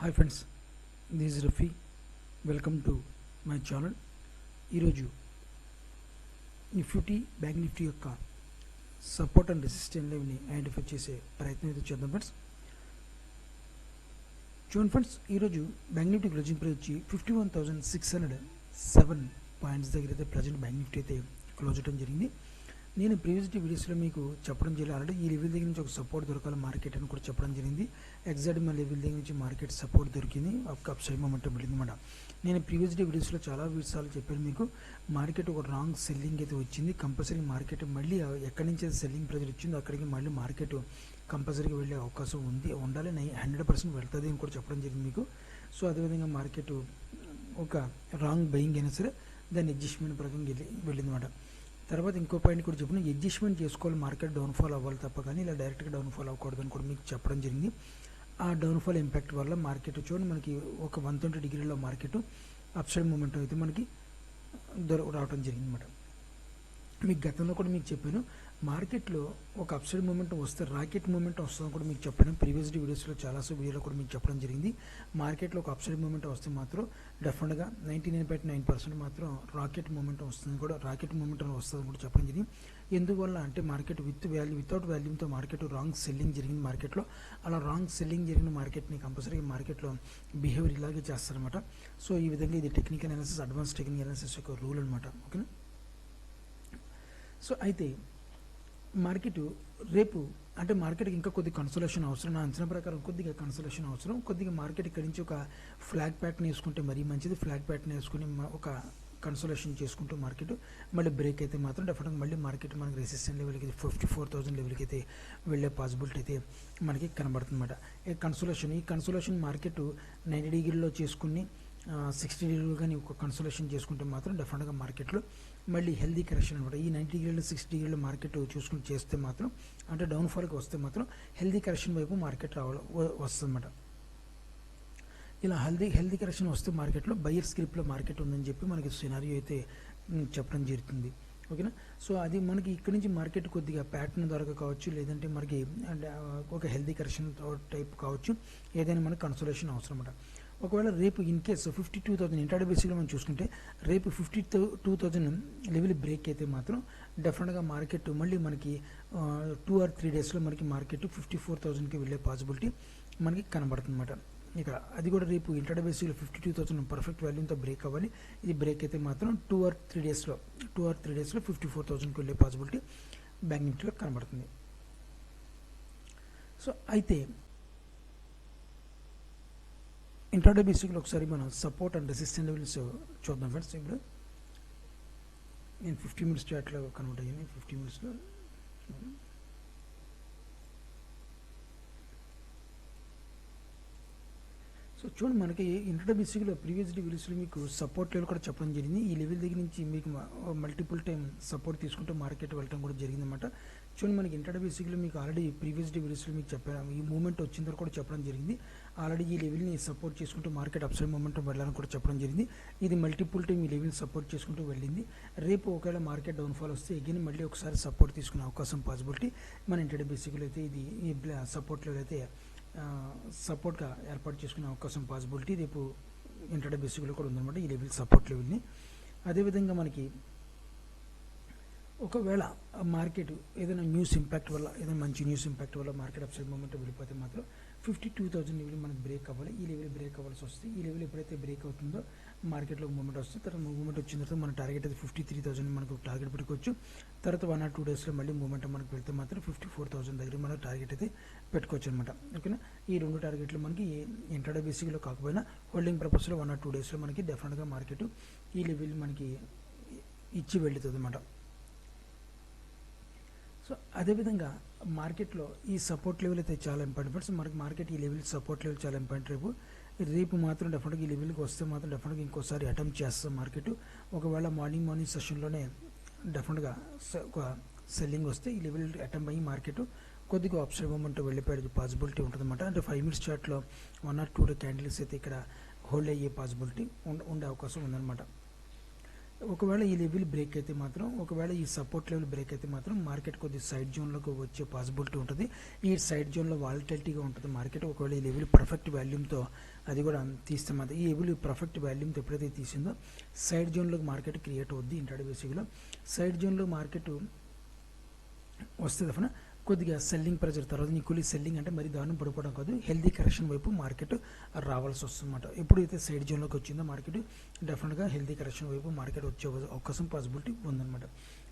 Hi friends, this is Rafi. Welcome to my channel. ఈరోజు bank Nifty యొక్క support and resistance లెవెల్ని identify చేసే ప్రయత్నం అయితే చేద్దాం ఫ్రెండ్స్. చూడండి ఫ్రెండ్స్, ఈరోజు బ్యాంక్ నిఫ్టీ క్లోజింగ్ ప్రైస్ వచ్చి 51,607 పాయింట్స్ దగ్గర అయితే ప్రజెంట్ బ్యాంక్ నిఫ్టీ అయితే క్లోజ్ అవడం జరిగింది. నేను ప్రీవియస్ వీడియోస్లో మీకు చెప్పడం జరిగింది. ఆల్రెడీ ఈ లెవెల్ దగ్గర నుంచి ఒక సపోర్ట్ దొరకాలి మార్కెట్ అని కూడా చెప్పడం జరిగింది. ఎగ్జాక్ట్ మా లెవెల్ దగ్గర నుంచి మార్కెట్ సపోర్ట్ దొరికింది, ఒక అప్ సైడ్ మొమెంటం వెళ్ళింది అన్నమాట. నేను ప్రీవియస్ వీడియోస్లో చాలా సార్లు చెప్పాను మీకు, మార్కెట్ ఒక రాంగ్ సెల్లింగ్ అయితే వచ్చింది. కంపల్సరీ మార్కెట్ మళ్ళీ ఎక్కడి నుంచి అయితే సెల్లింగ్ ప్రెజర్ వచ్చిందో అక్కడికి మళ్ళీ మార్కెట్ కంపల్సరీగా వెళ్ళే అవకాశం ఉండాలి, 100% వెళ్తుంది అని కూడా చెప్పడం జరిగింది మీకు. సో అదేవిధంగా మార్కెట్ ఒక రాంగ్ బయింగ్ అయినా సరే దాన్ని అడ్జస్ట్మెంట్ ప్రకారం వెళ్ళిందన్నమాట. తర్వాత ఇంకో పాయింట్ కూడా చెప్పిన, అడ్జస్ట్మెంట్ చేసుకోవాలి, మార్కెట్ డౌన్ఫాల్ అవ్వాలి తప్ప కానీ ఇలా డైరెక్ట్గా డౌన్ఫాల్ అవ్వకూడదు అని కూడా మీకు చెప్పడం జరిగింది. ఆ డౌన్ఫాల్ ఇంపాక్ట్ వల్ల మార్కెట్ చూడండి మనకి ఒక 120 డిగ్రీలో మార్కెట్ అప్ సైడ్ మూమెంట్ అయితే మనకి రావడం జరిగింది అన్నమాట. మీకు గతంలో కూడా మీకు చెప్పాను, మార్కెట్లో ఒక అప్ సైడ్ మూమెంట్ వస్తే రాకెట్ మూమెంట్ వస్తుందని కూడా మీకు చెప్పాను. ప్రీవియస్ వీడియోస్లో చాలాసేపు వీడియోలో కూడా మీకు చెప్పడం జరిగింది. మార్కెట్లో ఒక అప్ సైడ్ మూమెంట్ వస్తే మాత్రం డెఫినెట్గా 99.9% మాత్రం రాకెట్ మూమెంట్ వస్తుందని కూడా వస్తుందని కూడా చెప్పడం జరిగింది. ఎందువల్ల అంటే మార్కెట్ వితౌట్ వాల్యూమ్తో మార్కెట్ రాంగ్ సెల్లింగ్ జరిగింది మార్కెట్లో. అలా రాంగ్ సెల్లింగ్ జరిగిన మార్కెట్ని కంపల్సరీగా మార్కెట్లో బిహేవియర్ ఇలాగే చేస్తారనమాట. సో ఈ విధంగా ఇది technical analysis, advance technical analysis యొక్క రూల్ అనమాట. ఓకేనా. సో అయితే మార్కెట్ రేపు అంటే మార్కెట్కి ఇంకా కొద్దిగా కన్సోలేషన్ అవసరం, నా అంచనా ప్రకారం కొద్దిగా కన్సోలేషన్ అవసరం. కొద్దిగా మార్కెట్ ఇక్కడి నుంచి ఒక ఫ్లాగ్ ప్యాటర్న్ వేసుకుంటే మరీ మంచిది. ఫ్లాగ్ ప్యాటర్న్ వేసుకుని ఒక కన్సోలేషన్ చేసుకుంటూ మార్కెట్ మళ్ళీ బ్రేక్ అయితే మాత్రం డెఫినెట్గా మళ్ళీ మార్కెట్ మనకి రెసిస్టెన్స్ లెవెల్కి 54,000 లెవెల్కి అయితే వెళ్ళే పాసిబిలిటీ అయితే మనకి కనబడుతుంది అన్నమాట. ఈ కన్సోలేషన్ మార్కెట్ 90 డిగ్రీలో చేసుకుని 60 డిగ్రీలు కానీ ఒక కన్సోలేషన్ చేసుకుంటే మాత్రం డెఫినెట్గా మార్కెట్లో మళ్ళీ హెల్దీ కరెక్షన్ అనమాట. ఈ 90 డిగ్రీలు 60 డిగ్రీలు మార్కెట్ చూసుకుని చేస్తే మాత్రం అంటే డౌన్ఫాల్కి వస్తే మాత్రం హెల్దీ కరెక్షన్ వైపు మార్కెట్ వస్తుందన్నమాట. ఇలా హెల్దీ కరెక్షన్ వస్తే మార్కెట్లో బయర్స్ గ్రిప్లో మార్కెట్ ఉందని చెప్పి మనకి సినారియో అయితే చెప్పడం జరుగుతుంది. ఓకేనా. సో అది మనకి ఇక్కడి నుంచి మార్కెట్ కొద్దిగా ప్యాటర్న్ ద్వారా కావచ్చు, లేదంటే మనకి ఒక హెల్దీ కరెక్షన్ టైప్ కావచ్చు, ఏదైనా మనకి కన్సోలేషన్ అవసరం అన్నమాట. ఒకవేళ రేపు ఇన్ కేసు 52,000 ఇంట్రాడే బేసిక్లో మనం చూసుకుంటే రేపు 52,000 లెవెల్ బ్రేక్ అయితే మాత్రం డెఫినెట్గా మార్కెట్ మళ్ళీ మనకి 2 or 3 డేస్లో మనకి మార్కెట్ 54,000కి వెళ్ళే పాసిబిలిటీ మనకి కనబడుతుంది అన్నమాట. ఇక అది కూడా రేపు ఇంట్రాడే బేసిక్లో 52,000 పర్ఫెక్ట్ వాల్యూతో బ్రేక్ అవ్వాలి. ఇది బ్రేక్ అయితే మాత్రం 2 or 3 డేస్లో 54,000కి వెళ్ళే పాసిబిలిటీ బ్యాంక్ నిఫ్టీలో కనబడుతుంది. సో అయితే ఇంట్రాడే బేసిక్లో ఒకసారి మనం సపోర్ట్ అండ్ రెసిస్టెన్స్ లెవెల్స్ చూద్దాం ఫ్రెండ్స్. ఇప్పుడు నేను 50 మినిట్స్ చాట్లో కన్వర్ట్ అయ్యాను. 50 మినిట్స్లో సో చూడండి, మనకి ఇంట్రాడే బేసిక్లో ప్రీవియస్ వీడియోస్లో మీకు సపోర్ట్ లెవెల్ కూడా చెప్పడం జరిగింది. ఈ లెవెల్ దగ్గర నుంచి మీకు మల్టిపుల్ టైం సపోర్ట్ తీసుకుంటూ మార్కెట్ వెళ్ళడం కూడా జరిగిందన్నమాట. చూడండి, మనకి ఇంట్రాడే బేసిక్లో మీకు ఆల్రెడీ ప్రీవియస్ వీడియోస్లో మీకు చెప్పాను, ఈ మూమెంట్ వచ్చిన తర్వాత కూడా చెప్పడం జరిగింది. ఆల్రెడీ ఈ లెవెల్ని సపోర్ట్ చేసుకుంటూ మార్కెట్ అప్సైడ్ మూమెంట్ వెళ్ళాలని కూడా చెప్పడం జరిగింది. ఇది మల్టిపుల్ టైం ఈ లెవెల్ని సపోర్ట్ చేసుకుంటూ వెళ్ళింది. రేపు ఒకవేళ మార్కెట్ డౌన్ఫాల్ వస్తే అగైన్ మళ్ళీ ఒకసారి సపోర్ట్ తీసుకునే అవకాశం పాసిబిలిటీ మన ఇంట్రాడే బేసిక్లో అయితే ఇది ఈ సపోర్ట్ లెవెల్ అయితే సపోర్ట్గా ఏర్పాటు చేసుకునే అవకాశం పాసిబిలిటీ రేపు ఇంట్రాడే బేసిక్లో కూడా ఉందన్నమాట, ఈ లెవెల్ సపోర్ట్ లెవెల్ని. అదేవిధంగా మనకి ఒకవేళ మార్కెట్ ఏదైనా మంచి న్యూస్ ఇంపాక్ట్ వల్ల మార్కెట్ అప్సైడ్ మూమెంట్ వెళ్ళిపోతే మాత్రం 52,000 లెవెల్ మనకి బ్రేక్ అవ్వాలి. ఈ లెవెల్ బ్రేక్ అవ్వాల్సి వస్తే ఈ లెవెల్ ఎప్పుడైతే బ్రేక్ అవుతుందో మార్కెట్లో మూమెంట్ వస్తుంది. తర్వాత మూమెంట్ వచ్చిన తర్వాత మన టార్గెట్ అయితే 53,000 మనకు టార్గెట్ పెట్టుకోవచ్చు. తర్వాత 1 or 2 డేస్లో మళ్ళీ మూమెంట్ మనకు వెళ్తే మాత్రం 54,000 దగ్గర మనకు టార్గెట్ అయితే పెట్టుకోవచ్చు అనమాట. ఓకేనా. ఈ 2 టార్గెట్లు మనకి ఇంట్రాడే బేసిక్లో కాకపోయినా హోల్డింగ్ పర్పస్లో 1 or 2 డేస్లో మనకి డెఫినెట్గా మార్కెట్ ఈ లెవెల్ మనకి ఇచ్చి వెళ్తుంది అనమాట. సో అదేవిధంగా మార్కెట్లో ఈ సపోర్ట్ లెవెల్ అయితే చాలా ఇంపార్టెంట్ ఫ్రెండ్స్. మనకి మార్కెట్ ఈ లెవెల్ సపోర్ట్ లెవెల్ చాలా ఇంపార్టెంట్. రేపు మాత్రం డెఫినెట్గా ఈ లెవెల్కి వస్తే మాత్రం డెఫినెట్గా ఇంకోసారి అటెంప్ట్ చేస్తాం మార్కెట్. ఒకవేళ మార్నింగ్ సెషన్లోనే డెఫినెట్గా ఒక సెల్లింగ్ వస్తే ఈ లెవెల్ అటెంప్ట్ అయ్యి మార్కెట్ కొద్దిగా అప్సైడ్ మూమెంట్ వెళ్ళిపోయే పాసిబిలిటీ ఉంటుంది అనమాట. అంటే 5 మినిట్స్ చార్ట్లో 1 or 2 క్యాండిల్స్ అయితే ఇక్కడ హోల్డ్ అయ్యే పాసిబిలిటీ ఉండే అవకాశం ఉందన్నమాట. ఒకవేళ ఈ లెవెల్ బ్రేక్ అయితే మాత్రం, ఒకవేళ ఈ సపోర్ట్ లెవెల్ బ్రేక్ అయితే మాత్రం మార్కెట్ కొద్ది సైడ్ జోన్లోకి వచ్చే పాసిబిలిటీ ఉంటుంది. ఈ సైడ్ జోన్లో వాలటిలిటీగా ఉంటుంది మార్కెట్. ఒకవేళ ఈ లెవెల్ పర్ఫెక్ట్ వాల్యూమ్తో అది కూడా తీస్తే మాత్రం, ఈ లెవెల్ పర్ఫెక్ట్ వాల్యూమ్తో ఎప్పుడైతే తీసిందో సైడ్ జోన్లోకి మార్కెట్ క్రియేట్ అవుద్ది. ఇంట్రాడే బేసిక్లో సైడ్ జోన్లో మార్కెట్ వస్తే తప్పన కొద్దిగా సెల్లింగ్ ప్రెజర్ తర్వాత ఈక్వల్లీ సెల్లింగ్ అంటే మరి దారుణం పడిపోవడం కాదు, హెల్దీ కరెక్షన్ వైపు మార్కెట్ రావాల్సి వస్తుందన్నమాట. ఎప్పుడైతే సైడ్ జోన్లోకి వచ్చిందో మార్కెట్ డెఫినెట్గా హెల్దీ కరెక్షన్ వైపు మార్కెట్ వచ్చే అవకాశం పాసిబిలిటీ ఉందన్నమాట.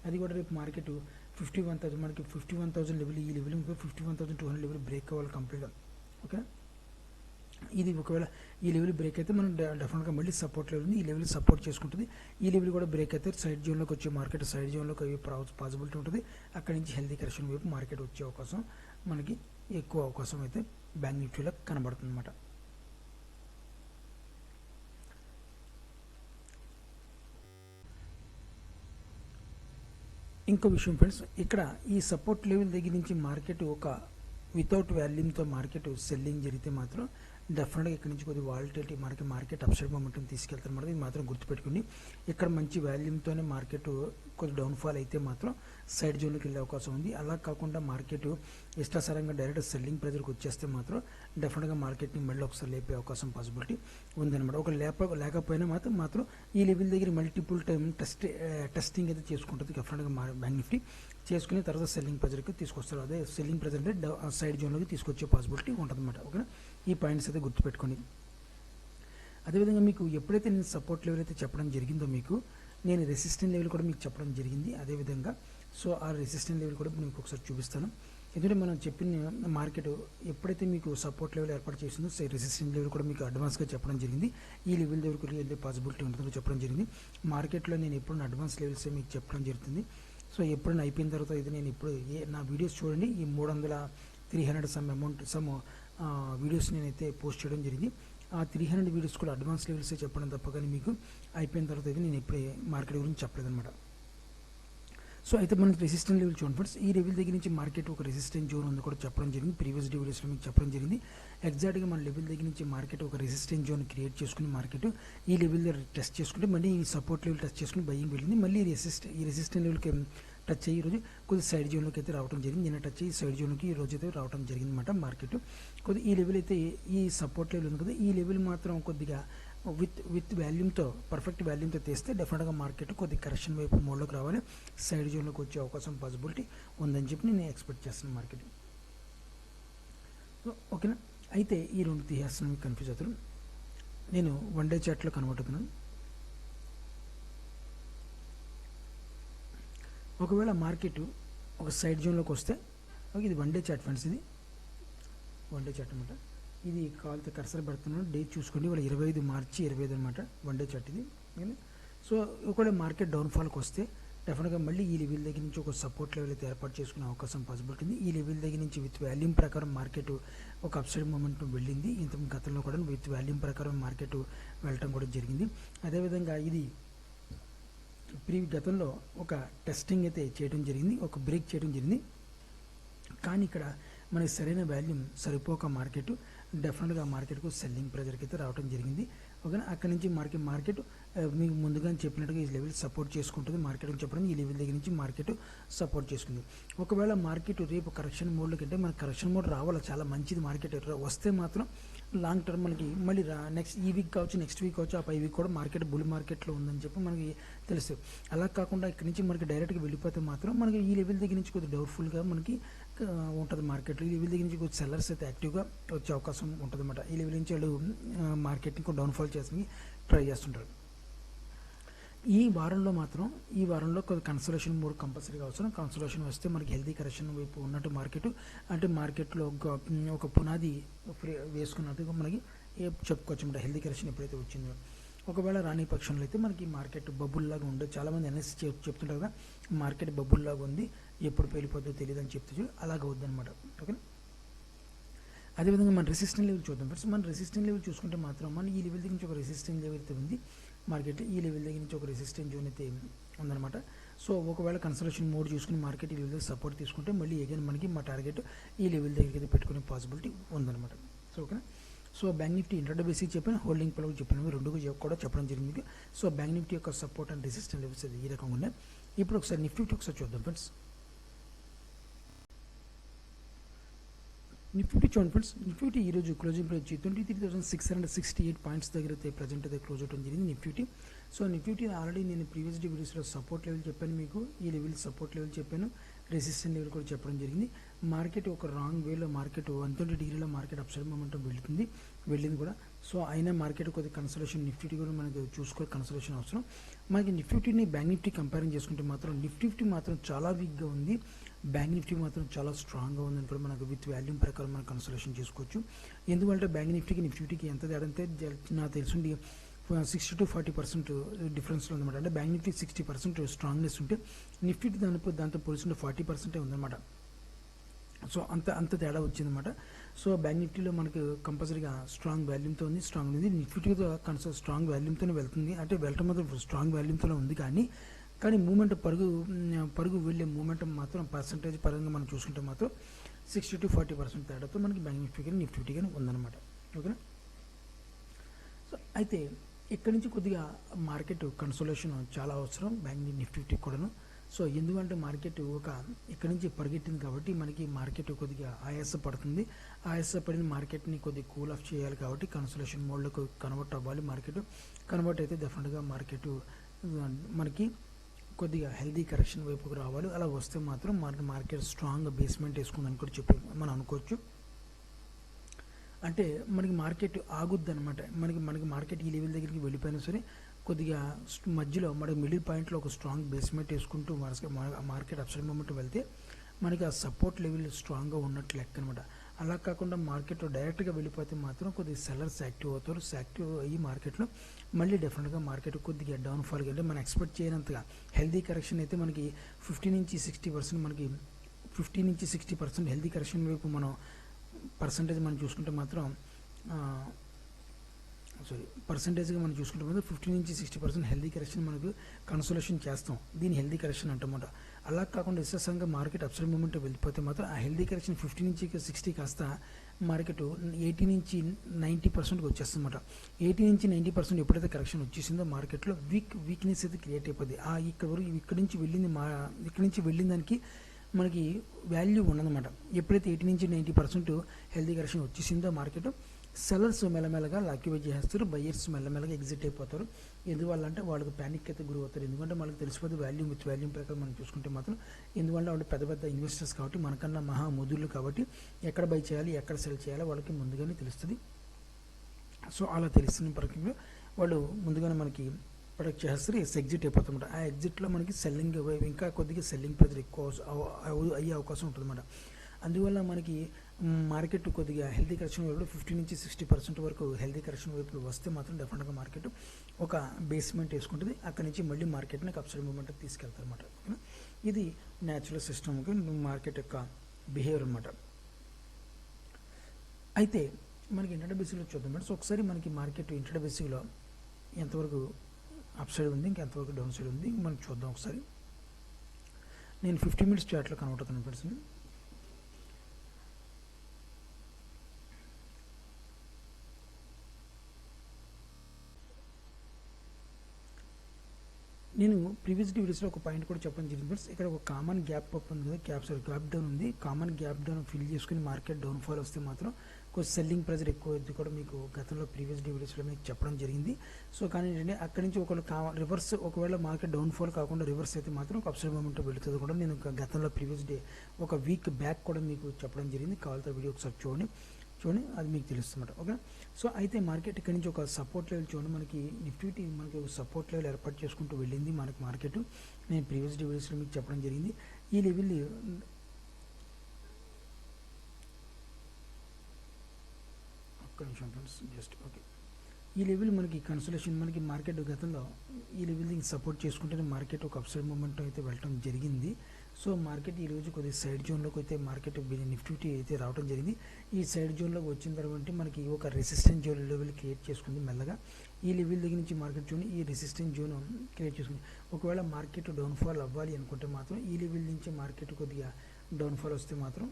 అది కూడా రేపు మార్కెట్ 51,000 మనకి 51,000 లెవెల్, ఈ లెవెల్ 51,200 లెవెల్ బ్రేక్ అవ్వాలి కంప్లీట్గా. ఓకే, ఇది ఒకవేళ ఈ లెవెల్ బ్రేక్ అయితే మనం డెఫినెట్గా మళ్ళీ సపోర్ట్ లెవెల్ ఉంది, ఈ లెవెల్ సపోర్ట్ చేసుకుంటుంది. ఈ లెవెల్ కూడా బ్రేక్ అయితే సైడ్ జోన్లోకి వచ్చే మార్కెట్ సైడ్ జోన్లోకి అయ్యే పాసిబిలిటీ ఉంటుంది. అక్కడి నుంచి హెల్దీ కరెక్షన్ వైపు మార్కెట్ వచ్చే అవకాశం మనకి ఎక్కువ అవకాశం అయితే బ్యాంక్ నిఫ్టీలో కనబడుతుంది అన్నమాట. ఇంకో విషయం ఫ్రెండ్స్, ఇక్కడ ఈ సపోర్ట్ లెవెల్ దగ్గర నుంచి మార్కెట్ ఒక వితౌట్ వాల్యూమ్తో మార్కెట్ సెల్లింగ్ జరిగితే మాత్రం డెఫినెట్గా ఇక్కడ నుంచి కొద్దిగా వాలిటిలిటీ మార్కెట్ అప్సైడ్ మొమెంటం తీసుకెళ్తారు మేడం. ఇది మాత్రం గుర్తుపెట్టుకుని, ఇక్కడ మంచి వాల్యూమ్తోనే మార్కెట్ కొద్దిగా డౌన్ఫాల్ అయితే మాత్రం సైడ్ జోన్లోకి వెళ్ళే అవకాశం ఉంది. అలా కాకుండా మార్కెట్ ఇష్టాసారంగా డైరెక్ట్ సెల్లింగ్ ప్రెజర్కి వచ్చేస్తే మాత్రం డెఫినెట్గా మార్కెట్ని మళ్ళీ ఒకసారి లేపే అవకాశం పాసిబిలిటీ ఉందన్నమాట. ఒక లేకపోయినా మాత్రం ఈ లెవెల్ దగ్గర మల్టిపుల్ టైం టెస్టింగ్ అయితే చేసుకుంటుంది డెఫినెట్గా బ్యాంక్ నిఫ్టీ. చేసుకుని తర్వాత సెల్లింగ్ ప్రెజర్కి తీసుకొస్తారు. అదే సెల్లింగ్ ప్రెజర్ అంటే సైడ్ జోన్లోకి తీసుకొచ్చే పాసిబిలిటీ ఉంటుందన్నమాట. ఓకేనా, ఈ పాయింట్స్ అయితే గుర్తుపెట్టుకోండి. అదేవిధంగా మీకు ఎప్పుడైతే నేను సపోర్ట్ లెవెల్ అయితే చెప్పడం జరిగిందో, మీకు నేను రెసిస్టెంట్ లెవెల్ కూడా మీకు చెప్పడం జరిగింది. అదేవిధంగా సో ఆ రెసిస్టెంట్ లెవెల్ కూడా మీకు ఒకసారి చూపిస్తాను. ఎందుకంటే మనం చెప్పిన మార్కెట్ ఎప్పుడైతే మీకు సపోర్ట్ లెవెల్ ఏర్పాటు చేసిందో రెసిస్టెంట్ లెవెల్ కూడా మీకు అడ్వాన్స్గా చెప్పడం జరిగింది. ఈ లెవెల్ దగ్గరకు వెళ్ళే పాసిబిలిటీ ఉంటుందో చెప్పడం జరిగింది. మార్కెట్లో నేను ఎప్పుడు అడ్వాన్స్ లెవెల్స్ మీకు చెప్పడం జరుగుతుంది. సో ఎప్పుడైనా అయిపోయిన తర్వాత ఇది నేను ఇప్పుడు నా వీడియోస్ చూడండి, ఈ 300-300 సమ్ వీడియోస్ నేనైతే పోస్ట్ చేయడం జరిగింది. ఆ 300 వీడియోస్ కూడా అడ్వాన్స్ లెవెల్సే చెప్పడం తప్ప కానీ మీకు అయిపోయిన తర్వాత అయితే నేను ఎప్పుడే మార్కెట్ గురించి చెప్పలేదన్నమాట. సో అయితే మనం రెసిస్టెంట్ లెవెల్ చూడండి ఫ్రెండ్స్, ఈ లెవెల్ దగ్గర నుంచి మార్కెట్ ఒక రెసిస్టెంట్ జోన్ ఉంది కూడా చెప్పడం జరిగింది. ప్రీవియస్ వీడియోస్లో మీకు చెప్పడం జరిగింది. ఎగ్జాక్ట్గా మన లెవెల్ దగ్గర నుంచి మార్కెట్ ఒక రెసిస్టెంట్ జోన్ క్రియేట్ చేసుకుని మార్కెట్ ఈ లెవెల్ టెస్ట్ చేసుకుంటే మళ్ళీ ఈ సపోర్ట్ లెవెల్ టెస్ట్ చేసుకుని బయింగ్ వెళ్ళింది. మళ్ళీ ఈ రెసిస్టెంట్ లెవెల్కి టచ్ అయ్యి ఈరోజు కొద్దిగా సైడ్ జోన్లోకి అయితే రావడం జరిగింది. నిన్న టచ్ అయ్యి సైడ్ జోన్కి ఈ రోజు అయితే రావడం జరిగింది అనమాట మార్కెట్. కొద్దిగా ఈ లెవెల్ అయితే ఈ సపోర్ట్ లెవెల్ ఉంది కదా, ఈ లెవెల్ మాత్రం కొద్దిగా విత్ వాల్యూమ్తో పర్ఫెక్ట్ వాల్యూమ్తో తీస్తే డెఫినెట్గా మార్కెట్ కొద్దిగా కరెక్షన్ వైపు మోడ్లోకి రావాలి, సైడ్ జోన్లోకి వచ్చే అవకాశం పాసిబిలిటీ ఉందని చెప్పి నేను ఎక్స్పెక్ట్ చేస్తున్నాను మార్కెట్. ఓకేనా, అయితే ఈ రెండు తీసేస్తున్నాను, కన్ఫ్యూజ్ అవుతారు. నేను వన్ డే చార్ట్లో కన్వర్ట్ అవుతున్నాను. ఒకవేళ మార్కెట్ ఒక సైడ్ జోన్లోకి వస్తే, ఓకే ఇది వన్ డే చార్ట్ ఫ్రెండ్స్, ఇది వన్ డే చార్ట్ అనమాట. ఇది కాల్తో కర్సర్ పెడుతున్నాను, డేట్ చూసుకోండి, వాళ్ళ 25 మార్చి 25 అనమాట వన్ డే చార్ట్ ఇది. సో ఒకవేళ మార్కెట్ డౌన్ఫాల్కి వస్తే డెఫినెట్గా మళ్ళీ ఈ లెవెల్ దగ్గర నుంచి ఒక సపోర్ట్ లెవెల్ అయితే ఏర్పాటు చేసుకునే అవకాశం పాసిబిలిటీ ఉంది. ఈ లెవెల్ దగ్గర నుంచి విత్ వాల్యూమ్ ప్రకారం మార్కెట్ ఒక అప్సైడ్ మూమెంట్ వెళ్ళింది. ఇంత గతంలో కూడా విత్ వాల్యూమ్ ప్రకారం మార్కెట్ వెళ్ళటం కూడా జరిగింది. అదేవిధంగా ఇది గతంలో ఒక టెస్టింగ్ అయితే చేయడం జరిగింది, ఒక బ్రేక్ చేయడం జరిగింది. కానీ ఇక్కడ మనకి సరైన వాల్యూమ్ సరిపోక మార్కెట్ డెఫినెట్గా మార్కెట్కు సెల్లింగ్ ప్రెజర్కి అయితే రావడం జరిగింది. ఓకేనా, అక్కడి నుంచి మార్కెట్ మీకు ముందుగా చెప్పినట్టుగా ఈ లెవెల్ సపోర్ట్ చేసుకుంటుంది. మార్కెట్కి చెప్పడం ఈ లెవెల్ దగ్గర నుంచి మార్కెట్ సపోర్ట్ చేసుకుంది. ఒకవేళ మార్కెట్ రేపు కరెక్షన్ మోడ్లోకి అంటే మనకి కరెక్షన్ మోడ్ రావాలి, చాలా మంచిది. మార్కెట్ వస్తే మాత్రం లాంగ్ టర్మ్ మనకి మళ్ళీ నెక్స్ట్ ఈ వీక్ కావచ్చు, నెక్స్ట్ వీక్ కావచ్చు, ఆ పై వీక్ కూడా మార్కెట్ బుల్ మార్కెట్లో ఉందని చెప్పి మనకి తెలుసు. అలా కాకుండా ఇక్కడ నుంచి మనకి డైరెక్ట్గా వెళ్ళిపోతే మాత్రం మనకి ఈ లెవెల్ దగ్గర నుంచి కొద్దిగా డౌట్ఫుల్గా మనకి ఉంటుంది మార్కెట్లో. ఈ లెవెల్ దగ్గర నుంచి కొద్దిగా సెల్లర్స్ అయితే యాక్టివ్గా వచ్చే అవకాశం ఉంటుంది అన్నమాట. ఈ లెవెల్ నుంచి వాళ్ళు మార్కెట్ని కూడా డౌన్ఫాల్ చేసి ట్రై చేస్తుంటారు. ఈ వారంలో కొద్దిగా కన్సల్టేషన్ మోడ్ కంపల్సరీగా అవసరం. కన్సల్టేషన్ వస్తే మనకి హెల్దీ కరెక్షన్ వైపు ఉన్నట్టు మార్కెట్, అంటే మార్కెట్లో ఒక పునాది వేసుకున్నట్టుగా మనకి చెప్పుకోవచ్చు అన్నమాట. హెల్దీ కరెక్షన్ ఎప్పుడైతే వచ్చిందో, ఒకవేళ రాని పక్షంలో అయితే మనకి మార్కెట్ బబుల్ లాగా ఉండదు. చాలామంది ఎన్ఎస్ చెప్తుంటారు కదా, మార్కెట్ బబుల్ లాగా ఉంది, ఎప్పుడు పేలిపోతుందో తెలియదు అని చెప్తూ అలాగ వద్దనమాట. ఓకే, అదేవిధంగా మన రెసిస్టెంట్ లెవెల్ చూద్దాం ఫ్రెండ్స్. మన రెసిస్టెంట్ లెవెల్ చూసుకుంటే మాత్రం మన ఈ లెవెల్ దగ్గర నుంచి ఒక రెసిస్టెంట్ లెవెల్ అయితే ఉంది మార్కెట్. ఈ లెవెల్ దగ్గర నుంచి ఒక రెసిస్టెంట్ జోన్ అయితే ఉందన్నమాట. సో ఒకవేళ కన్సల్టేషన్ మోడ్ చూసుకుని మార్కెట్ ఈ లెవెల్ సపోర్ట్ తీసుకుంటే మళ్ళీ అగైన్ మనకి మా టార్గెట్ ఈ లెవెల్ దగ్గరికి అయితే పెట్టుకునే పాసిబిలిటీ ఉందన్నమాట. సో ఓకేనా, so bank Nifty intraday basic చెప్పాను, హోల్డింగ్ పరంగా చెప్పాను, రెండు కూడా చెప్పడం జరిగింది. సో బ్యాంక్ నిఫ్టీ యొక్క సపోర్ట్ అండ్ రెసిస్టెంట్ లెవెల్స్ ఈ రకంగా ఉన్నాయి. ఇప్పుడు ఒకసారి నిఫ్టీ ఒకసారి చూద్దాం ఫ్రెండ్స్. నిఫ్టీ చూడండి ఫ్రెండ్స్, నిఫ్టీ ఈరోజు క్లోజింగ్ ప్రైస్ 23,668 పాయింట్స్ దగ్గర అయితే ప్రజెంట్ అయితే క్లోజ్ అవడం జరిగింది నిఫ్టీ. సో నిఫ్టీ ఆల్రెడీ నేను ప్రీవియస్ వీడియోస్లో సపోర్ట్ లెవెల్ చెప్పాను మీకు, ఈ లెవెల్ సపోర్ట్ లెవెల్ చెప్పాను, రెసిస్టెంట్ లెవెల్ కూడా చెప్పడం జరిగింది. మార్కెట్ ఒక రాంగ్ వేలో మార్కెట్ 120 డిగ్రీలో మార్కెట్ అప్సైడ్ మొమెంటం వెళ్ళింది కూడా. సో అయినా మార్కెట్ కొద్దిగా కన్సల్టేషన్ నిఫ్టీ కూడా మనకి చూసుకోవాలి, కన్సల్టేషన్ అవసరం. మనకి నిఫ్టీని బ్యాంక్ నిఫ్టీ కంపేరింగ్ చేసుకుంటే మాత్రం నిఫ్టీ మాత్రం చాలా వీక్గా ఉంది, బ్యాంక్ నిఫ్టీ మాత్రం చాలా స్ట్రాంగ్గా ఉందని కూడా మనకు విత్ వాల్యూమ్ ప్రకారం మనం కన్సల్టేషన్ చేసుకోవచ్చు. ఎందుకంటే బ్యాంక్ నిఫ్టీకి ఎంత తేడా అంటే నాకు తెలుసుండి 60 to 40% డిఫరెన్స్లో ఉందన్నమాట. అంటే బ్యాంక్ నిఫ్టీ 60% స్ట్రాంగ్నెస్ ఉంటే నిఫ్టీ దాంతో పోల్చుకుంటే 40% ఉందన్నమాట. సో అంత తేడా వచ్చిందన్నమాట. సో బ్యాంక్ నిఫ్టీలో మనకు కంపల్సరీగా స్ట్రాంగ్ వాల్యూమ్తో ఉంది, స్ట్రాంగ్ ఉంది. నిఫ్టీతో స్ట్రాంగ్ వాల్యూమ్తోనే వెళ్తుంది, అంటే వెళ్ళటం మాత్రం స్ట్రాంగ్ వాల్యూమ్తోనే ఉంది. కానీ మూమెంట్ పరుగు వెళ్ళే మూమెంట్ మాత్రం పర్సంటేజ్ పరంగా మనం చూసుకుంటే మాత్రం 60 to 40% తేడాతో మనకి బ్యాంక్ నిఫ్టీ కానీ ఉందన్నమాట. ఓకేనా. సో అయితే ఇక్కడి నుంచి కొద్దిగా మార్కెట్ కన్సోలేషన్ చాలా అవసరం బ్యాంక్ నిఫ్టీ కూడాను. సో ఎందుకంటే మార్కెట్ ఇక్కడి నుంచి పరిగెట్టింది కాబట్టి మనకి మార్కెట్ కొద్దిగా ఆయాసపడుతుంది. ఆయాసపడిన మార్కెట్ని కొద్దిగా కూల్ ఆఫ్ చేయాలి కాబట్టి కన్సోలేషన్ మోడ్లోకి కన్వర్ట్ అవ్వాలి. కన్వర్ట్ అయితే డెఫినెట్గా మార్కెట్ మనకి కొద్దిగా హెల్దీ కరెక్షన్ వైపుకు రావాలి. అలా వస్తే మాత్రం మార్కెట్ స్ట్రాంగ్ బేస్మెంట్ వేసుకుందని కూడా చెప్పి మనం అనుకోవచ్చు. అంటే మనకి మార్కెట్ ఆగుద్ది అనమాట. మనకి మార్కెట్ ఈ లెవెల్ దగ్గరికి వెళ్ళిపోయినా సరే కొద్దిగా మధ్యలో మనకి మిడిల్ పాయింట్లో ఒక స్ట్రాంగ్ బేస్మెంట్ వేసుకుంటూ మార్కెట్ అప్సైడ్ మూమెంట్ వెళ్తే మనకి ఆ సపోర్ట్ లెవెల్ స్ట్రాంగ్గా ఉన్నట్లు లెక్క అనమాట. అలా కాకుండా మార్కెట్లో డైరెక్ట్గా వెళ్ళిపోతే మాత్రం కొద్దిగా సెల్లర్స్ యాక్టివ్ అవుతారు. యాక్టివ్ అయ్యి మార్కెట్లో మళ్ళీ డెఫినెట్గా మార్కెట్ కొద్దిగా డౌన్ఫాల్గా, అంటే మనం ఎక్స్పెక్ట్ చేయనంతగా హెల్దీ కరెక్షన్ అయితే మనకి 50 నుంచి 60% మనకి 50 నుంచి 60% హెల్దీ కరెక్షన్ వైపు మనం పర్సంటేజ్ మనం చూసుకుంటే మాత్రం పర్సంటేజ్గా మనం చూసుకుంటే మాత్రం 50 నుంచి 60% హెల్దీ కరెక్షన్ మనకు కన్సోలేషన్ చేస్తాం. దీని హెల్దీ కరెక్షన్ అంటమాట. అలా కాకుండా విశేషంగా మార్కెట్ అప్సైడ్ మూమెంట్ వెళ్ళిపోతే మాత్రం ఆ హెల్దీ కరెక్షన్ 50 నుంచి 60 కాస్త మార్కెట్ 80 నుంచి 90%కి వచ్చేస్తుందన్నమాట. 80 నుంచి 90% ఎప్పుడైతే కరెక్షన్ వచ్చేసిందో మార్కెట్లో వీక్నెస్ అయితే క్రియేట్ అయిపోద్ది. ఇక్కడి నుంచి వెళ్ళిన దానికి మనకి వాల్యూ ఉండదన్నమాట. ఎప్పుడైతే 80 నుంచి 90% హెల్దీ కరెక్షన్ వచ్చేసిందో మార్కెట్ సెల్లర్స్ మెల్లమెల్లగా లాక్యువేట్ చేస్తారు, బయ్యర్స్ మెల్లమెల్లగా ఎగ్జిట్ అయిపోతారు. ఎందువల్ల అంటే వాళ్ళకి ప్యానిక్ అయితే గురి అవుతారు. ఎందుకంటే మనకు తెలిసిపోతే విత్ వాల్యూమ్ ప్రకారం మనం చూసుకుంటే మాత్రం, ఎందుకంటే వాళ్ళు పెద్ద ఇన్వెస్టర్స్ కాబట్టి మనకన్నా మహా ముదుర్లు కాబట్టి ఎక్కడ బై చేయాలి ఎక్కడ సెల్ చేయాలో వాళ్ళకి ముందుగానే తెలుస్తుంది. సో అలా తెలుస్తున్న ప్రకారంగా వాళ్ళు ముందుగానే మనకి ప్రొడక్ట్ చేస్తారు, ఎగ్జిట్ అయిపోతుందన్నమాట. ఆ ఎగ్జిట్లో మనకి సెల్లింగ్ ఇంకా కొద్దిగా సెల్లింగ్ ప్రెజర్ ఎక్కువ అయ్యే అవకాశం ఉంటుందన్నమాట. అందువల్ల మనకి మార్కెట్ కొద్దిగా హెల్దీ కరెక్షన్ వైపు 50 నుంచి 60% వరకు హెల్దీ కరెక్షన్ వైపు వస్తే మాత్రం డెఫినెట్గా మార్కెట్ ఒక బేస్మెంట్ వేసుకుంటుంది. అక్కడి నుంచి మళ్ళీ మార్కెట్ని అప్సైడ్ మూమెంట్ తీసుకెళ్తారు అనమాట. ఇది న్యాచురల్ సిస్టమ్కి మార్కెట్ యొక్క బిహేవియర్ అనమాట. అయితే మనకి ఇంటర్డే బేసిక్లో చూద్దాం మేడం. సో ఒకసారి మనకి మార్కెట్ ఇంటర్డే బేసిక్లో ఎంతవరకు అప్ సైడ్ ఉంది, ఇంకెంతవరకు డౌన్ సైడ్ ఉంది మనం చూద్దాం ఒకసారి. నేను 50 minutes చార్ట్లో కన్వర్ట్ అవుతాను ఫ్రెండ్స్. నేను ప్రీవియస్ వీడియోస్లో ఒక పాయింట్ కూడా చెప్పడం జరిగింది ఫ్రెండ్స్. ఇక్కడ ఒక కామన్ గ్యాప్ అప్ ఉంది కదా, గ్యాప్ డౌన్ ఉంది. కామన్ గ్యాప్ డౌన్ ఫిల్ చేసుకుని మార్కెట్ డౌన్ఫాల్ వస్తే మాత్రం కొంచెం సెల్లింగ్ ప్రెజర్ ఎక్కువ అవుతుంది కూడా మీకు గతంలో ప్రీవియస్ వీడియోస్లో మీకు చెప్పడం జరిగింది. సో కానీ ఏంటంటే అక్కడి నుంచి రివర్స్ ఒకవేళ మార్కెట్ డౌన్ఫాల్ కాకుండా రివర్స్ అయితే మాత్రం ఒక అప్సైడ్ మూమెంట్ వెళుతుంది కూడా నేను గతంలో ప్రీవియస్ ఒక వీక్ బ్యాక్ కూడా మీకు చెప్పడం జరిగింది. కావాలంటే వీడియో ఒకసారి చూడండి, అది మీకు తెలుస్తుందన్నమాట. ఓకే. సో అయితే మార్కెట్ ఇక్కడ నుంచి ఒక సపోర్ట్ లెవెల్ చూడండి, మనకి నిఫ్టీ మనకి ఒక సపోర్ట్ లెవెల్ ఏర్పాటు చేసుకుంటూ వెళ్ళింది మార్కెట్. నేను ప్రీవియస్ వీడియోస్లో మీకు చెప్పడం జరిగింది. ఈ లెవెల్ ఒక్క నిమిషం ఫ్రెండ్స్, జస్ట్ ఓకే. ఈ లెవెల్ మనకి కన్సోలేషన్ మనకి మార్కెట్ గతంలో ఈ లెవెల్ దీనికి సపోర్ట్ చేసుకుంటేనే మార్కెట్ ఒక అప్సైడ్ మూమెంట్ అయితే వెళ్ళడం జరిగింది. సో మార్కెట్ ఈరోజు కొద్దిగా సైడ్ జోన్లోకి అయితే మార్కెట్ నిఫ్టీ అయితే రావడం జరిగింది. ఈ సైడ్ జోన్లోకి వచ్చిన తర్వాత మనకి ఒక రెసిస్టెన్స్ జోన్ లెవెల్ క్రియేట్ చేసుకుంది మెల్లగా. ఈ లెవెల్ దగ్గర నుంచి మార్కెట్ జోన్ ఈ రెసిస్టెన్స్ జోన్ క్రియేట్ చేసుకుంది. ఒకవేళ మార్కెట్ డౌన్ఫాల్ అవ్వాలి అనుకుంటే మాత్రం ఈ లెవెల్ నుంచి మార్కెట్ కొద్దిగా డౌన్ఫాల్ వస్తే మాత్రం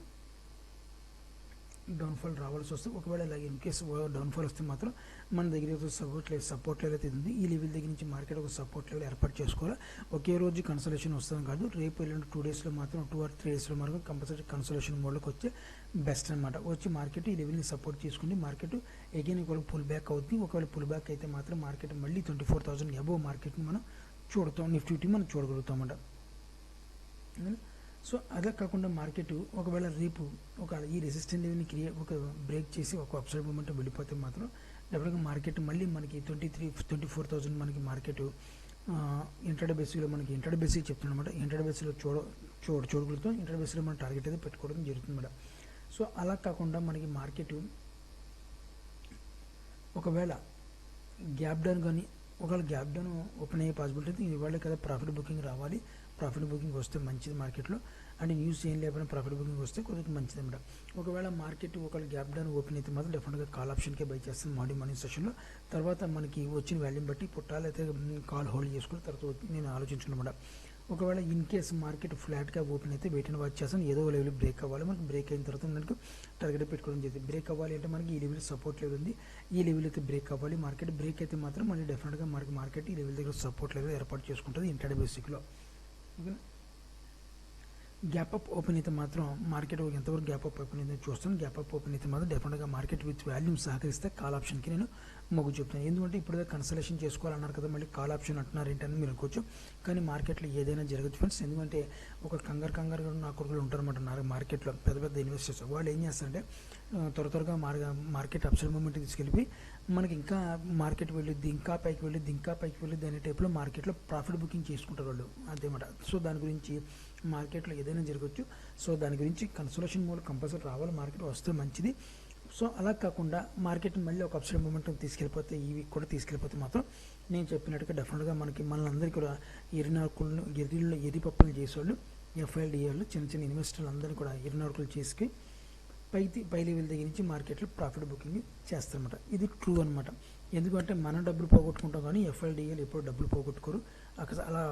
డౌన్ఫాల్ రావాల్సి వస్తే, ఒకవేళ ఇలా ఇన్ కేసు డౌన్ఫాల్ వస్తే మాత్రం మన దగ్గర సపోర్ట్ లెవెల్ అయితే ఉంది. ఈ లెవెల్ దగ్గర నుంచి మార్కెట్ ఒక సపోర్ట్ లెవెల్ ఏర్పాటు చేసుకోవాలి. ఒకే రోజు కన్సల్టేషన్ వస్తుంది కాదు, రేపు ఎల్లుండి 2 డేస్లో మాత్రం 2 or 3 డేస్లో మాత్రం కంపల్సరీ కన్సల్టేషన్ మోడ్లోకి వచ్చే బెస్ట్ అనమాట. వచ్చి మార్కెట్ ఈ లెవెల్ని సపోర్ట్ చేసుకుని మార్కెట్ అగైన్ ఒకవేళ పుల్ బ్యాక్ అవుతుంది. ఒకవేళ పుల్ బ్యాక్ అయితే మాత్రం మార్కెట్ మళ్ళీ 24,000 అబోవ్ మార్కెట్ని మనం చూడతాం, నిఫ్టీ మనం చూడగలుగుతాం అన్నమాట. సో అదే కాకుండా మార్కెట్ ఒకవేళ రేపు ఈ రెసిస్టెంట్ లెవెల్ని ఒక బ్రేక్ చేసి ఒక అప్సైడ్ మూమెంట్ వెళ్ళిపోతే మాత్రం డెఫినెట్గా మార్కెట్ మళ్ళీ మనకి 24,000 మనకి మార్కెట్ ఇంటర్డే బేసిక్లో మనకి ఇంటర్డే బేసిక్ చెప్తున్నాం అనమాట. ఇంటర్డే బేసిక్లో చూడగలుగుతాం. ఇంటర్డే బేసిక్లో మనం టార్గెట్ అయితే పెట్టుకోవడం జరుగుతుంది మేడం. సో అలా కాకుండా మనకి మార్కెట్ ఒకవేళ గ్యాప్ డౌన్ కానీ ఒకవేళ గ్యాప్ డౌన్ ఓపెన్ అయ్యే పాసిబిలిటీ అయితే ఇవాళ కదా ప్రాఫిట్ బుకింగ్ రావాలి. ప్రాఫిట్ బుకింగ్ వస్తే మంచిది మార్కెట్లో, అంటే న్యూస్ ఏం లేకపోయినా ప్రాఫిట్ బుకింగ్ వస్తే కొద్దిగా మంచిది అనమాట. ఒకవేళ మార్కెట్ ఒకవేళ గ్యాప్ డౌన్ ఓపెన్ అయితే మాత్రం డెఫినెట్గా కాల్ ఆప్షన్కే బై చేస్తాను మార్నింగ్ సెషన్లో. తర్వాత మనకి వచ్చిన వాల్యూని బట్టి పుట్టాలు అయితే కాల్ హోల్డ్ చేసుకుని తర్వాత నేను ఆలోచించుకున్నమాట. ఒకవేళ ఇన్ కేస్ మార్కెట్ ఫ్లాట్గా ఓపెన్ అయితే వెయిట్ అండ్ వాచ్ చేస్తాను. ఏదో లెవెల్ బ్రేక్ అవ్వాలి, మనకి బ్రేక్ అయిన తర్వాత మనకు టార్గెట్ పెట్టుకోవడం జరిగింది. బ్రేక్ అవ్వాలి అంటే మనకి ఈ లెవెల్ సపోర్ట్ లెవెల్ ఉంది, ఈ లెవెల్ అయితే బ్రేక్ అవ్వాలి. మార్కెట్ బ్రేక్ అయితే మాత్రం మళ్ళీ డెఫినెట్గా మార్కెట్ ఈ లెవెల్ దగ్గర సపోర్ట్ లెవెల్ ఏర్పాటు చేసుకుంటుంది ఇంటర్డే బేసిక్లో. ఓకేనా, గ్యాప్ అప్ ఓపెన్ అయితే మాత్రం మార్కెట్ ఎంతవరకు గ్యాప్ అప్ ఓపెన్ అయితే చూస్తాను. గ్యాప్ అప్ ఓపెన్ అయితే మాత్రం డెఫినెట్గా మార్కెట్ విత్ వాల్యూమ్ సహకరిస్తే కాల్ ఆప్షన్కి నేను మొగ్గు చెప్తాను. ఎందుకంటే ఇప్పుడు కన్సల్టేషన్ చేసుకోవాలన్నారు కదా, మళ్ళీ కాల్ ఆప్షన్ అంటున్నారు ఏంటని మీరు అనుకోవచ్చు. కానీ మార్కెట్లో ఏదైనా జరగచ్చు ఫ్రెండ్స్. ఎందుకంటే ఒక కంగారు నా కొడుకులు ఉంటారన్నమాట మార్కెట్లో, పెద్ద ఇన్వెస్టర్స్. వాళ్ళు ఏం చేస్తారంటే త్వరగా మార్కెట్ అప్సైడ్ మూమెంట్ తీసుకెళ్ళి మనకి ఇంకా మార్కెట్ వెళ్ళిద్ది, ఇంకా పైకి వెళ్ళిద్ది అనే టైప్లో మార్కెట్లో ప్రాఫిట్ బుకింగ్ చేసుకుంటారు వాళ్ళు అంతేమాట. సో దాని గురించి మార్కెట్లో ఏదైనా జరగచ్చు. సో దాని గురించి కన్సల్టేషన్ మోడ్ కంపల్సరీ రావాలి, మార్కెట్ వస్తే మంచిది. సో అలా కాకుండా మార్కెట్ మళ్ళీ ఒక అప్సైడ్ మూమెంట్ తీసుకెళ్ళిపోతే, ఈ వీక్ కూడా తీసుకెళ్ళిపోతే మాత్రం నేను చెప్పినట్టుగా డెఫినెట్గా మనందరికీ కూడా ఎర్రిపప్పులు చేసేవాళ్ళు, ఎఫ్ఐఎల్డిఏ వాళ్ళు, చిన్న ఇన్వెస్టర్లు అందరినీ కూడా ఎర్రినార్కులు చేసి పై లెవెల్ దగ్గర నుంచి మార్కెట్లో ప్రాఫిట్ బుకింగ్ చేస్తారన్నమాట. ఇది ట్రూ అనమాట. ఎందుకంటే మనం డబ్బులు పోగొట్టుకుంటాం కానీ ఎఫ్ఐఎల్డిఏలు ఎప్పుడు డబ్బులు పోగొట్టుకోరు. అలా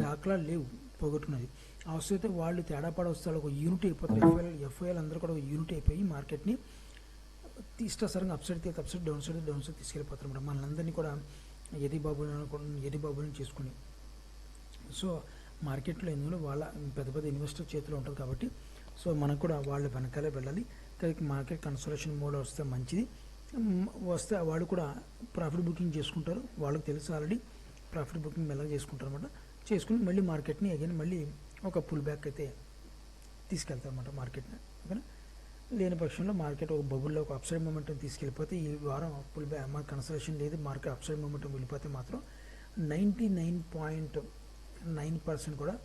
దాఖలా లేవు పోగొట్టుకున్నది. అవసరమైతే వాళ్ళు తేడా వస్తారు, ఒక యూనిట్ అయిపోతారు. ఎఫ్ఐఎల్ అందరూ కూడా ఒక యూనిట్ అయిపోయి మార్కెట్ని ఇష్టసరంగా అప్సైడ్ డౌన్ సైడ్ తీసుకెళ్ళిపోతారు అనమాట. మనందరినీ కూడా ఎది బాబులను చేసుకుని. సో మార్కెట్లో ఎందుకంటే వాళ్ళ పెద్ద ఇన్వెస్టర్ చేతిలో ఉంటుంది కాబట్టి సో మనకు కూడా వాళ్ళ వెనకాలే వెళ్ళాలి. మార్కెట్ కన్సల్టేషన్ మోడ్ వస్తే మంచిది. వస్తే వాళ్ళు కూడా ప్రాఫిట్ బుకింగ్ చేసుకుంటారు. వాళ్ళకి తెలుసు ఆల్రెడీ ప్రాఫిట్ బుకింగ్ మెల్లగా చేసుకుంటారు అనమాట. చేసుకుని మళ్ళీ మార్కెట్ని అగైన్ మళ్ళీ ఒక పుల్ బ్యాక్ అయితే తీసుకెళ్తారు అనమాట మార్కెట్ని. ఓకేనా, లేని పక్షంలో మార్కెట్ ఒక బబుల్లో ఒక అప్సైడ్ మూమెంట్ తీసుకెళ్ళిపోతే ఈ వారం పుల్ బ్యాక్ మన కన్సల్టేషన్ లేదు, మార్కెట్ అప్సైడ్ మూమెంట్ వెళ్ళిపోతే మాత్రం 99.9% కూడా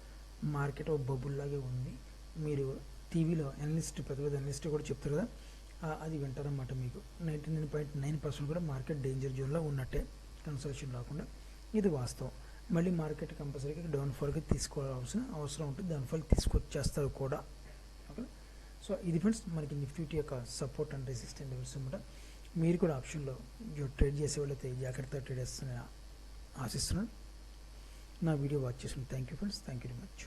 మార్కెట్ ఒక బబుల్లాగే ఉంది. మీరు టీవీలో పెద్ద అనలిస్ట్ కూడా చెప్తారు కదా, అది వింటారన్నమాట. మీకు 99.9% కూడా మార్కెట్ డేంజర్ జోన్లో ఉన్నట్టే కన్సల్టేషన్ రాకుండా. ఇది వాస్తవం. మళ్ళీ మార్కెట్ కంపల్సరీగా డౌన్ఫాల్కి తీసుకోవాల్సిన అవసరం ఉంటుంది, డౌన్ఫాల్ తీసుకొచ్చేస్తారు కూడా. ఓకే, సో ఇది ఫ్రెండ్స్ మనకి నిఫ్టీ యొక్క సపోర్ట్ అండ్ రెసిస్టెంట్ లెవెల్స్ అనమాట. మీరు కూడా ఆప్షన్లో ట్రేడ్ చేసే వాళ్ళైతే జాగ్రత్తగా ట్రేడ్ చేస్తారని ఆశిస్తున్నాను. నా వీడియో వాచ్ చేసిన thank you friends, thank you very much.